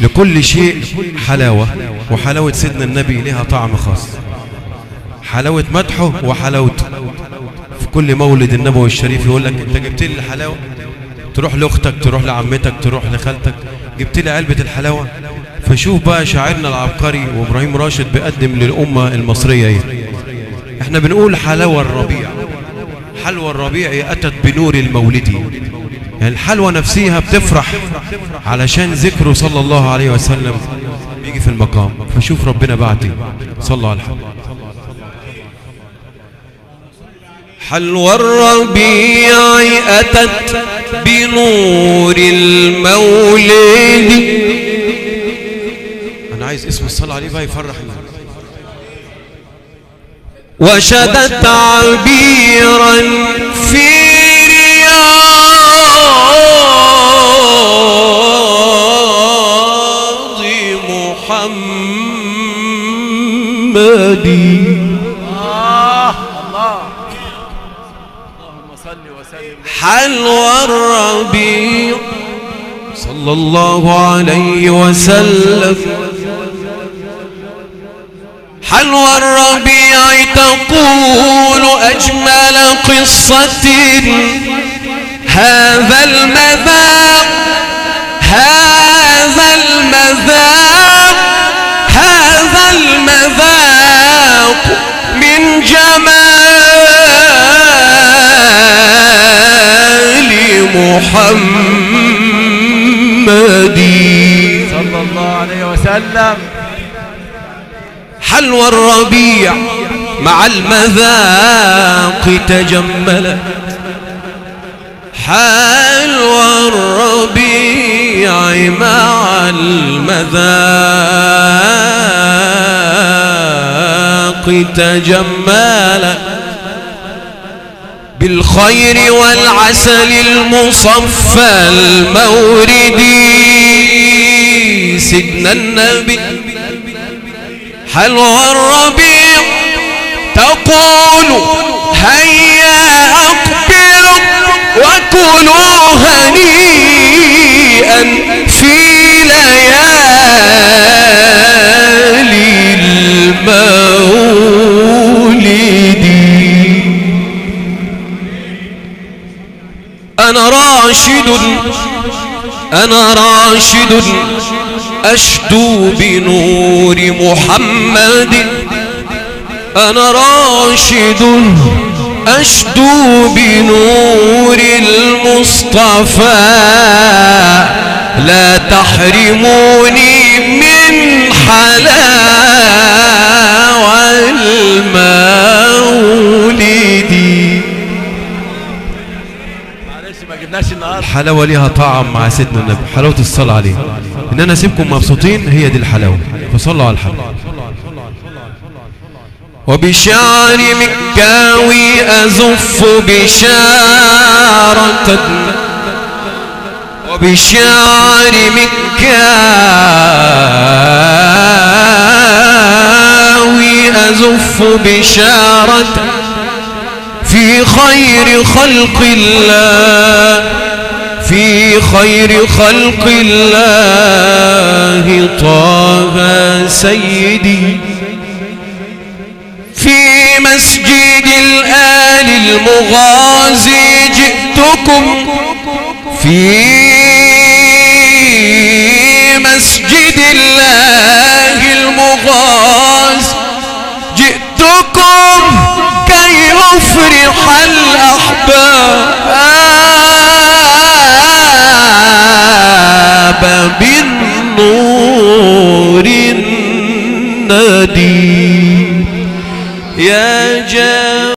لكل شيء حلاوة، وحلاوة سيدنا النبي لها طعم خاص، حلاوة مدحه وحلاوته. في كل مولد النبوي الشريف يقول لك انت جبت لي الحلاوة، تروح لاختك، تروح لعمتك، تروح لخالتك، جبت لي علبة الحلاوة. فشوف بقى شاعرنا العبقري وابراهيم راشد بيقدم للأمة المصرية ايه. احنا بنقول حلاوة الربيع، حلوى الربيع أتت بنور المولد. يعني الحلوى نفسها بتفرح علشان ذكره صلى الله عليه وسلم بيجي في المقام. فشوف ربنا بعتي صلى الله عليه وسلم. حلوى الربيع أتت بنور المولد. أنا عايز اسم الصلاة عليه بقى يفرح الناس. وشدت عبيرا في رياض محمد. حلوى الربيع صلى الله عليه وسلم. حلوى الربيع تقول أجمل قصة هذا المذاق، هذا المذاق، هذا المذاق من جمال محمد صلى الله عليه وسلم. حلوى الربيع مع المذاق تجملت. حلوى الربيع مع المذاق تجملت بالخير والعسل المصفى الموردي سيدنا النبي. حلوى الربيع تقول هيا أقبلوا وكلوا هنيئا في ليالي المولد. أنا راشد، أنا راشد أشدو بنور محمد. أنا راشد أشدو بنور المصطفى. لا تحرموني من حلاوة المولد. الحلاوة ليها طعم مع سيدنا النبي، حلاوة الصلاة عليه. إن أنا أسيبكم مبسوطين هي دي الحلاوة. فصلوا على الحبيب. وبشعر مكاوي أزف بشارة، وبشعر مكاوي أزف بشارة في خير خلق الله، في خير خلق الله طه سيدي. في مسجد الآل المغازي جئتكم، في مسجد الله المغازي جئتكم كي أفرح الأحباب بالنور